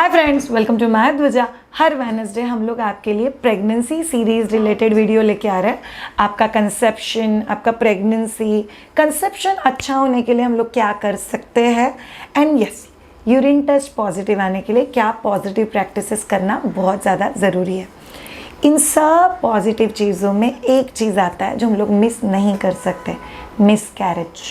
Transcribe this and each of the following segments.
Hi friends, welcome to my ध्वजा। हर Wednesday हम लोग आपके लिए प्रेगनेंसी सीरीज रिलेटेड वीडियो लेके आ रहे हैं। आपका कंसेप्शन, आपका प्रेगनेंसी कंसेप्शन अच्छा होने के लिए हम लोग क्या कर सकते हैं, and yes, urine test positive आने के लिए क्या पॉजिटिव प्रैक्टिसेस करना बहुत ज़्यादा ज़रूरी है। इन सब पॉजिटिव चीज़ों में एक चीज़ आता है जो हम लोग मिस नहीं कर सकते, miscarriage.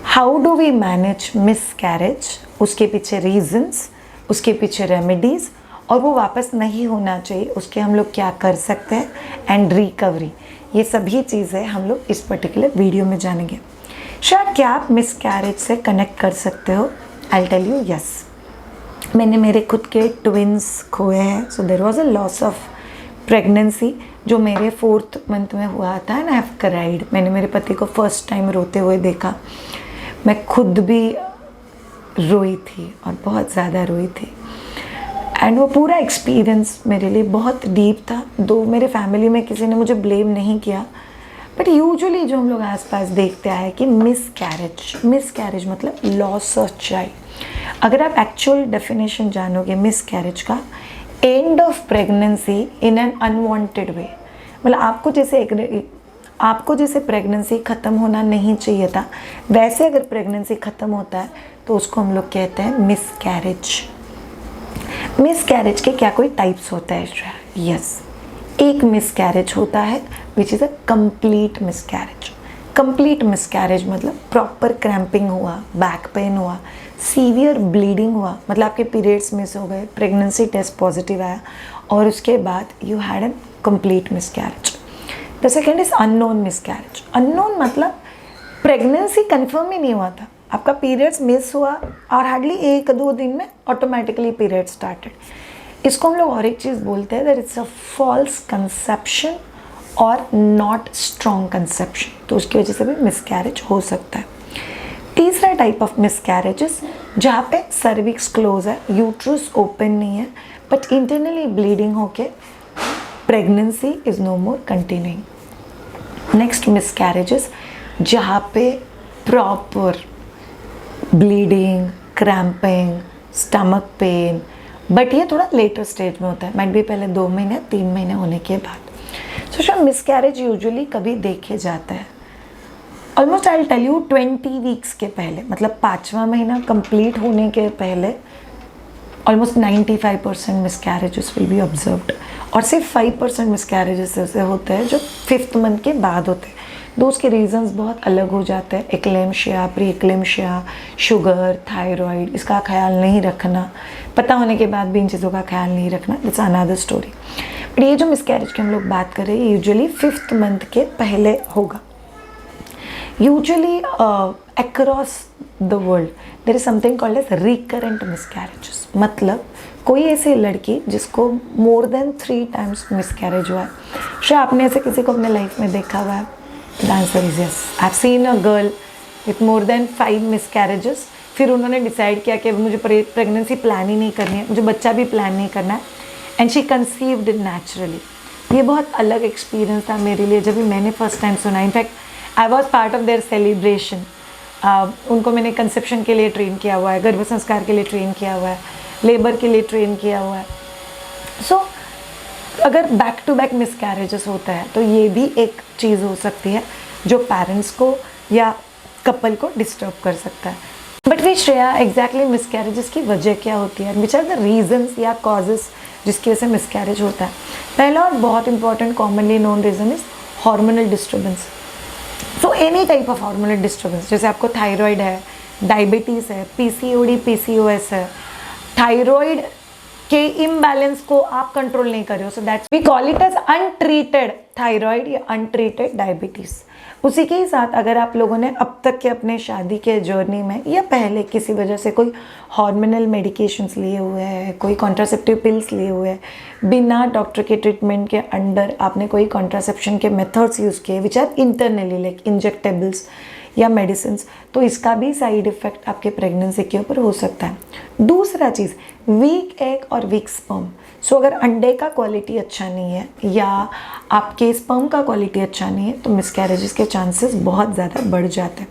How do we manage miscarriage, उसके पीछे रीजंस, उसके पीछे रेमेडीज़, और वो वापस नहीं होना चाहिए उसके हम लोग क्या कर सकते हैं, एंड रिकवरी। ये सभी चीज़ें हम लोग इस पर्टिकुलर वीडियो में जानेंगे। शायद क्या आप मिसकैरेज से कनेक्ट कर सकते हो? I tell you yes. मैंने मेरे खुद के ट्विन्स खोए हैं, so there was a loss of pregnancy जो मेरे 4th मंथ में हुआ था, एंड आई हैव क्राइड। मैंने मेरे पति को फर्स्ट टाइम रोते हुए देखा। मैं खुद भी रोई थी और बहुत ज़्यादा रोई थी, एंड वो पूरा एक्सपीरियंस मेरे लिए बहुत डीप था। दो मेरे फैमिली में किसी ने मुझे ब्लेम नहीं किया, बट यूजुअली जो हम लोग आसपास देखते आए कि मिसकैरेज मतलब लॉस ऑफ चाइल्ड। अगर आप एक्चुअल डेफिनेशन जानोगे मिसकैरेज का, end of pregnancy in an unwanted way, मतलब आपको जैसे प्रेगनेंसी ख़त्म होना नहीं चाहिए था, वैसे अगर प्रेगनेंसी ख़त्म होता है तो उसको हम लोग कहते हैं मिसकैरेज। मिसकैरेज के क्या कोई टाइप्स होता है? यस, एक मिसकैरेज होता है which is a complete miscarriage. Complete miscarriage मतलब प्रॉपर क्रैम्पिंग हुआ, बैक पेन हुआ, सीवियर ब्लीडिंग हुआ, मतलब आपके पीरियड्स मिस हो गए, प्रेगनेंसी टेस्ट पॉजिटिव आया, और उसके बाद you had an complete miscarriage. The second is unknown miscarriage. Unknown मतलब प्रेगनेंसी कंफर्म ही नहीं हुआ था, आपका पीरियड्स मिस हुआ और हार्डली 1-2 दिन में ऑटोमेटिकली पीरियड स्टार्टेड। इसको हम लोग और एक चीज़ बोलते हैं, that it's a false conception और नॉट स्ट्रॉन्ग कंसेप्शन, तो उसकी वजह से भी मिसकैरेज हो सकता है। तीसरा टाइप ऑफ मिसकैरेजेस जहाँ पे सर्विक्स क्लोज है, यूट्रस ओपन नहीं है, बट इंटरनली ब्लीडिंग होके pregnancy is no more continuing. Next miscarriages जहाँ पे proper bleeding, cramping, stomach pain, but ये थोड़ा लेटर स्टेज में होता है, माइट भी पहले 2 महीने 3 महीने होने के बाद। सो शायद मिसकैरेज यूजुअली कभी देखे जाता है almost, I will tell you 20 weeks के पहले, मतलब 5वां महीना कंप्लीट होने के पहले almost 95% miscarriages will be observed, और सिर्फ 5% मिसकैरेजेस ऐसे होते हैं जो 5th मंथ के बाद होते हैं। दो उसके रीजंस बहुत अलग हो जाते हैं, eclampsia, pre eclampsia, sugar, thyroid, इसका ख्याल नहीं रखना, पता होने के बाद भी इन चीज़ों का ख्याल नहीं रखना, इट्स अनदर स्टोरी। बट ये जो मिसकैरेज की हम लोग बात कर रहे हैं, यूजुअली 5th मंथ के पहले होगा। Usually across the world there is something called as recurrent miscarriages, मतलब कोई ऐसी लड़की जिसको मोर देन 3 टाइम्स मिसकैरेज हुआ है। शायद आपने ऐसे किसी को अपने लाइफ में देखा हुआ है? The answer is yes. I've seen a girl with more than 5 miscarriages. फिर उन्होंने डिसाइड किया कि मुझे प्रेगनेंसी प्लान ही नहीं करनी है, मुझे बच्चा भी प्लान नहीं करना है, एंड शी कंसीव्ड नेचुरली। ये बहुत अलग एक्सपीरियंस था मेरे लिए जब भी मैंने फर्स्ट टाइम सुना। In fact I was part of their celebration. उनको मैंने कंसेप्शन के लिए ट्रेन किया हुआ है, गर्भ संस्कार के लिए ट्रेन किया हुआ है, लेबर के लिए ट्रेन किया हुआ है। सो अगर बैक टू बैक मिसकैरेजेस होता है तो ये भी एक चीज़ हो सकती है जो पेरेंट्स को या कपल को डिस्टर्ब कर सकता है। But we Shreya, exactly miscarriages की वजह क्या होती है, विच आर द रीजंस या कॉजेस जिसकी वजह से मिसकैरेज होता है? पहला और बहुत important commonly known reason is hormonal disturbance. So any type of hormonal disturbance, जैसे आपको थायराइड है, डायबिटीज़ है, पीसीओडी पीसीओएस है, थायराइड के इम्बैलेंस को आप कंट्रोल नहीं कर रहे हो, so that's we call it as untreated thyroid या अनट्रीटेड डायबिटीज़। उसी के ही साथ अगर आप लोगों ने अब तक के अपने शादी के जर्नी में या पहले किसी वजह से कोई हार्मोनल मेडिकेशंस लिए हुए हैं, कोई कॉन्ट्रासेप्टिव पिल्स लिए हुए हैं, बिना डॉक्टर के ट्रीटमेंट के अंडर आपने कोई कॉन्ट्रासेप्शन के मेथड्स यूज़ किए which are internally like injectables या मेडिसिन, तो इसका भी साइड इफ़ेक्ट आपके प्रेगनेंसी के ऊपर हो सकता है। दूसरा चीज़, वीक एग और वीक स्पर्म। सो अगर अंडे का क्वालिटी अच्छा नहीं है या आपके स्पर्म का क्वालिटी अच्छा नहीं है तो मिसकैरेजेस के चांसेस बहुत ज़्यादा बढ़ जाते हैं।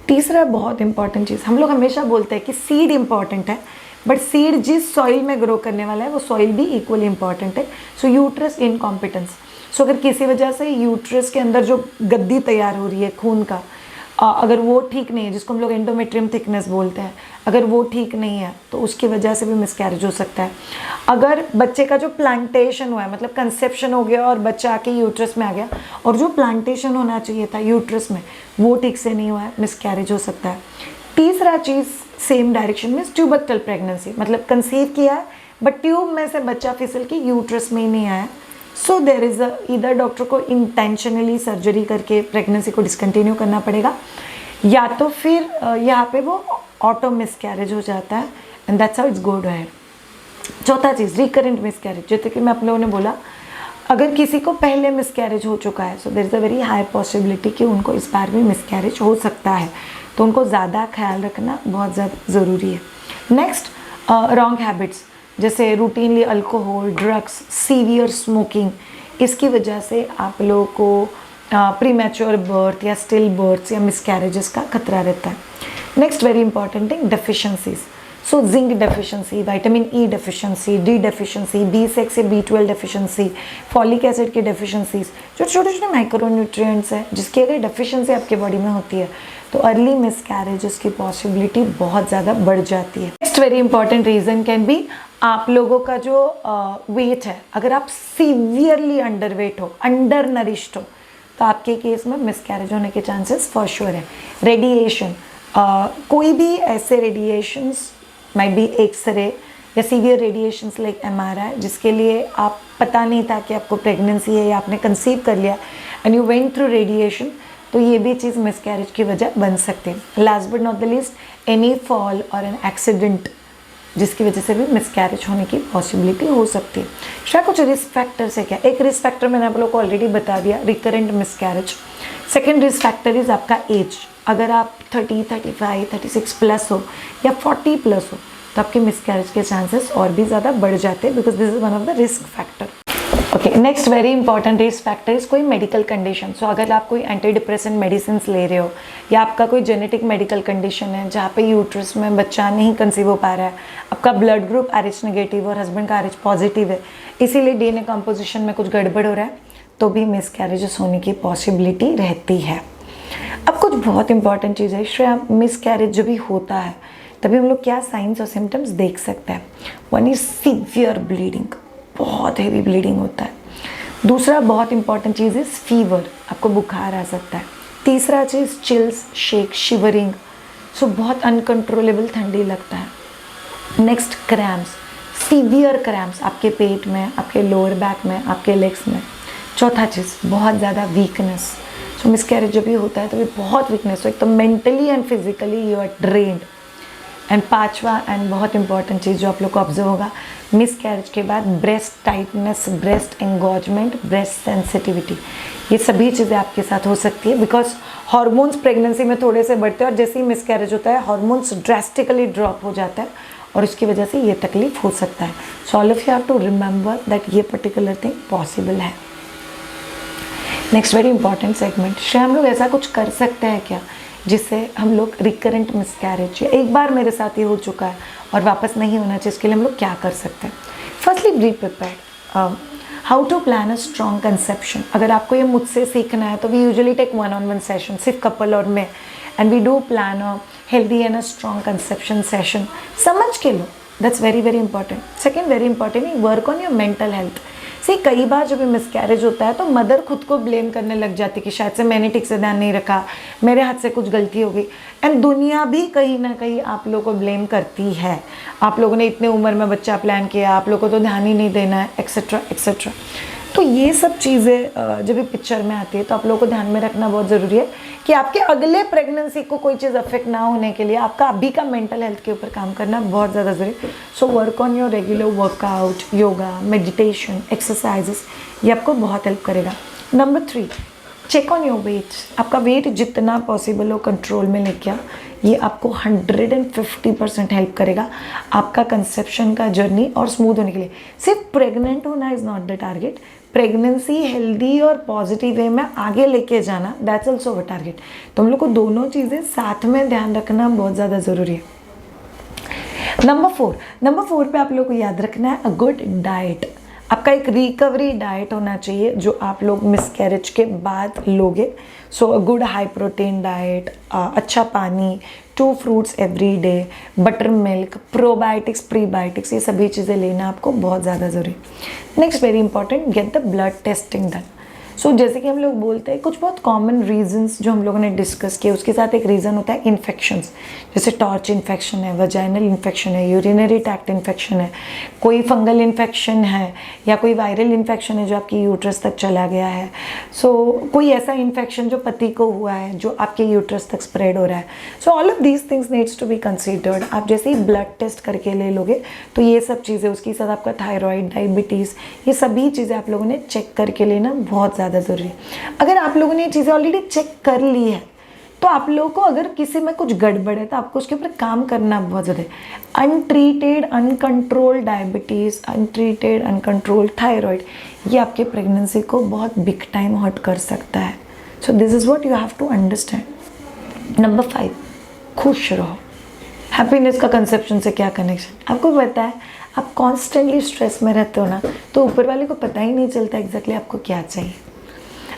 तीसरा बहुत इंपॉर्टेंट चीज़, हम लोग हमेशा बोलते हैं कि सीड इंपॉर्टेंट है, बट सीड जिस सॉइल में ग्रो करने वाला है वो सॉइल भी इक्वली इंपॉर्टेंट है। सो यूट्रस इनकॉम्पिटेंस, सो अगर किसी वजह से यूट्रस के अंदर जो गद्दी तैयार हो रही है खून का, अगर वो ठीक नहीं है, जिसको हम लोग एंडोमेट्रियम थिकनेस बोलते हैं, अगर वो ठीक नहीं है तो उसकी वजह से भी मिसकैरेज हो सकता है। अगर बच्चे का जो प्लांटेशन हुआ है, मतलब कंसेप्शन हो गया और बच्चा आके यूट्रस में आ गया और जो प्लांटेशन होना चाहिए था यूट्रस में वो ठीक से नहीं हुआ है, मिसकैरेज हो सकता है। तीसरा चीज़ सेम डायरेक्शन में ट्यूबरकल प्रेगनेंसी, मतलब कंसीव किया है बट ट्यूब में से बच्चा फिसल के यूट्रस में ही नहीं आया, सो देर इज़ इधर डॉक्टर को इंटेंशनली सर्जरी करके प्रेगनेंसी को डिसकंटिन्यू करना पड़ेगा, या तो फिर यहाँ पे वो ऑटो मिसकैरेज हो जाता है and that's how it's go ahead. चौथा चीज़ रिकरेंट मिसकैरेज, जैसे कि मैं आप लोगों ने बोला अगर किसी को पहले मिसकैरेज हो चुका है so there is a very high possibility कि उनको इस बार भी मिसकैरेज हो सकता है, तो उनको ज़्यादा ख्याल रखना बहुत ज़्यादा ज़रूरी है। नेक्स्ट रॉन्ग हैबिट्स, जैसे routinely alcohol, drugs, severe smoking, इसकी वजह से आप लोगों को प्रीमैच्योर बर्थ या स्टिल बर्थ या मिसकैरेजेस का खतरा रहता है। Next very important thing deficiencies, so zinc deficiency, vitamin E deficiency, D deficiency, B6 या B12 डेफिशिएंसी, फॉलिक एसिड की डेफिशिएंसीज, जो छोटे छोटे माइक्रोन्यूट्रिएंट्स हैं जिसकी अगर डेफिशिएंसी आपके बॉडी में होती है तो अर्ली मिसकैरेजेस की पॉसिबिलिटी बहुत ज़्यादा बढ़ जाती है। Next very important reason can be आप लोगों का जो वेट है, अगर आप सीवियरली अंडर वेट हो, अंडर नरिश्ड हो, तो आपके केस में मिसकैरेज होने के चांसेस फॉर श्योर है। रेडिएशन, कोई भी ऐसे रेडिएशंस माइट बी एक्सरे या सीवियर रेडिएशंस लाइक MRI जिसके लिए आप पता नहीं था कि आपको प्रेगनेंसी है या आपने कंसीव कर लिया and you went through radiation, तो ये भी चीज़ मिसकैरेज की वजह बन सकती है। Last but not the least any fall और एन एक्सीडेंट जिसकी वजह से भी मिसकैरेज होने की पॉसिबिलिटी हो सकती है। शायद कुछ रिस्क फैक्टर्स है क्या, एक रिस्क फैक्टर मैंने आप लोग को ऑलरेडी बता दिया, recurrent miscarriage. Second risk factor is आपका एज, अगर आप 30, 35, 36 प्लस हो या 40 प्लस हो तो आपके मिसकैरेज के चांसेस और भी ज़्यादा बढ़ जाते हैं, because this is one of the risk factor. Okay, next very important risk factor is कोई मेडिकल कंडीशन। सो अगर आप कोई एंटी डिप्रेसेंट मेडिसिन ले रहे हो या आपका कोई जेनेटिक मेडिकल कंडीशन है जहाँ पे यूट्रस में बच्चा नहीं कंसीव हो पा रहा है, आपका ब्लड ग्रुप RH नेगेटिव और हस्बैंड का RH पॉजिटिव है, इसीलिए DNA कंपोजिशन में कुछ गड़बड़ हो रहा है, तो भी मिसकैरेजेस होने की पॉसिबिलिटी रहती है। अब कुछ बहुत इंपॉर्टेंट चीज़ है श्रेया, मिसकैरेज जब भी होता है तभी हम लोग क्या साइंस और सिम्टम्स देख सकते हैं। वन इज सीवियर ब्लीडिंग, बहुत हेवी ब्लीडिंग होता है। दूसरा बहुत इंपॉर्टेंट चीज़ इज़ फीवर, आपको बुखार आ सकता है। तीसरा चीज़ चिल्स, शेक, शिवरिंग, सो बहुत अनकंट्रोलेबल ठंडी लगता है। नेक्स्ट क्रैम्प्स, सीवियर क्रैम्प्स आपके पेट में, आपके लोअर बैक में, आपके लेग्स में। चौथा चीज़ बहुत ज़्यादा वीकनेस, सो मिसकैरेज जब भी होता है तो भी बहुत वीकनेस हो, एक तो mentally and physically you are drained. And पांचवा एंड बहुत इंपॉर्टेंट चीज़ जो आप लोग को ऑब्जर्व होगा मिसकैरेज के बाद, breast tightness, breast engorgement, breast sensitivity, ये सभी चीज़ें आपके साथ हो सकती है बिकॉज हार्मोन्स प्रेगनेंसी में थोड़े से बढ़ते हैं और जैसे ही मिसकैरेज होता है हार्मोन्स ड्रास्टिकली ड्रॉप हो जाता है और इसकी वजह से ये तकलीफ हो सकता है। So all of you have to remember that ये पर्टिकुलर थिंग पॉसिबल है। Next very important segment, Shreya हम लोग ऐसा कुछ कर सकते हैं क्या जिससे हम लोग रिकरेंट मिसकैरेज, एक बार मेरे साथ ये हो चुका है और वापस नहीं होना चाहिए, इसके लिए हम लोग क्या कर सकते हैं। Firstly be prepared, how to plan a strong conception. अगर आपको ये मुझसे सीखना है तो we usually take 1-on-1 session, सिर्फ कपल और मैं, and we do plan a healthy and a strong conception session. समझ के लो, that's very very important. Second very important, work on your mental health. See कई बार जब मिसकैरेज होता है तो मदर खुद को ब्लेम करने लग जाती है कि शायद से मैंने ठीक से ध्यान नहीं रखा, मेरे हाथ से कुछ गलती हो गई, एंड दुनिया भी कहीं ना कहीं आप लोगों को ब्लेम करती है। आप लोगों ने इतने उम्र में बच्चा प्लान किया, आप लोगों को तो ध्यान ही नहीं देना है, एक्सेट्रा एक्सेट्रा। तो ये सब चीज़ें जब भी पिक्चर में आती है तो आप लोगों को ध्यान में रखना बहुत ज़रूरी है कि आपके अगले प्रेगनेंसी को कोई चीज़ अफेक्ट ना होने के लिए आपका अभी का मेंटल हेल्थ के ऊपर काम करना बहुत ज़्यादा ज़रूरी है। So work on your regular workout, yoga, meditation, exercises, ये आपको बहुत हेल्प करेगा। Number 3, check on your weight. आपका वेट जितना पॉसिबल हो कंट्रोल में लेके आ, ये आपको 150% हेल्प करेगा आपका कंसेप्शन का जर्नी और स्मूथ होने के लिए। सिर्फ प्रेग्नेंट होना is not the target, pregnancy healthy और पॉजिटिव वे में आगे लेके जाना, दैट्स ऑल्सो अ टारगेट। तो हम लोग को दोनों चीज़ें साथ में ध्यान रखना बहुत ज़्यादा ज़रूरी है। नंबर 4 पे आप लोग को याद रखना है अ गुड डाइट। आपका एक रिकवरी डाइट होना चाहिए जो आप लोग मिसकैरेज के बाद लोगे। So a good high protein diet, अच्छा पानी, 2 fruits every day, butter milk, probiotics, prebiotics, ये सभी चीज़ें लेना आपको बहुत ज़्यादा ज़रूरी। Next very important, get the blood testing done. So जैसे कि हम लोग बोलते हैं कुछ बहुत कॉमन रीजंस जो हम लोगों ने डिस्कस किए, उसके साथ एक रीज़न होता है इन्फेक्शंस, जैसे टॉर्च इन्फेक्शन है, वजाइनल इन्फेक्शन है, यूरिनरी ट्रैक्ट इन्फेक्शन है, कोई फंगल इन्फेक्शन है, या कोई वायरल इन्फेक्शन है जो आपकी यूट्रस तक चला गया है। सो कोई ऐसा इन्फेक्शन जो पति को हुआ है जो आपके यूट्रस तक स्प्रेड हो रहा है। So all of these things needs to be considered. आप जैसे ही ब्लड टेस्ट करके ले लोगे तो ये सब चीज़ें, उसके साथ आपका थायराइड, डायबिटीज़, ये सभी चीज़ें आप लोगों ने चेक करके लेना बहुत ज़्यादा ज़रूरी। अगर आप लोगों ने ये चीज़ें ऑलरेडी चेक कर ली है तो आप लोगों को अगर किसी में कुछ गड़बड़ है तो आपको उसके ऊपर काम करना बहुत ज़रूरी है। Untreated uncontrolled diabetes, untreated uncontrolled thyroid, ये आपके प्रेगनेंसी को बहुत बिग टाइम हर्ट कर सकता है। So this is what you have to understand. Number 5, खुश रहो। हैप्पीनेस का कंसेप्शन से क्या कनेक्शन? आपको पता है आप कॉन्स्टेंटली स्ट्रेस में रहते हो ना, तो ऊपर वाले को पता ही नहीं चलता एग्जैक्टली आपको क्या चाहिए।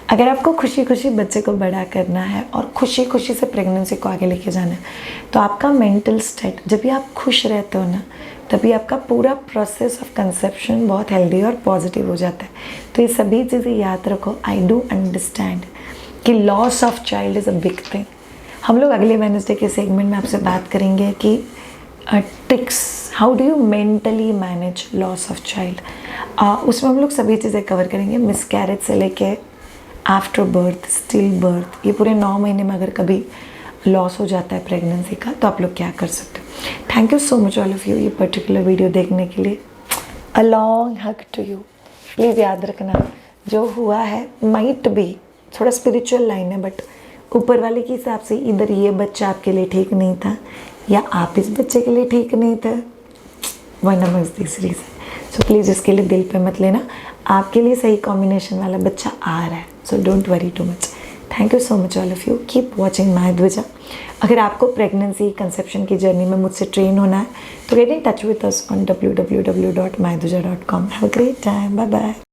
अगर आपको खुशी खुशी बच्चे को बड़ा करना है और खुशी खुशी से प्रेगनेंसी को आगे लेके जाना है, तो आपका मेंटल स्टेट, जब भी आप खुश रहते हो ना, तभी आपका पूरा प्रोसेस ऑफ कंसेप्शन बहुत हेल्दी और पॉजिटिव हो जाता है। तो ये सभी चीज़ें याद रखो। आई डू अंडरस्टैंड कि loss of child is a big thing. हम लोग अगले वेडनेसडे के सेगमेंट में आपसे बात करेंगे कि tricks, how do you mentally manage loss of child. उसमें हम लोग सभी चीज़ें कवर करेंगे, मिसकैरेज से लेके आफ्टर बर्थ, स्टिल बर्थ, ये पूरे 9 महीने में अगर कभी लॉस हो जाता है प्रेगनेंसी का तो आप लोग क्या कर सकते हो। Thank you so much all of you ये पर्टिकुलर वीडियो देखने के लिए। A long hug to you. Please याद रखना जो हुआ है माइट बी थोड़ा स्पिरिचुअल लाइन है, बट ऊपर वाले के हिसाब से इधर ये बच्चा आपके लिए ठीक नहीं था या आप इस बच्चे के लिए ठीक नहीं थे, one amongst this reason. So please इसके लिए दिल पे मत लेना, आपके लिए सही कॉम्बिनेशन वाला बच्चा आ रहा है। So don't worry too much. Thank you so much all of you, keep watching my ध्वजा। अगर आपको प्रेगनेंसी कंसेप्शन की जर्नी में मुझसे ट्रेन होना है तो get in touch with us on www.myध्वजा.com। Have a great time, bye bye.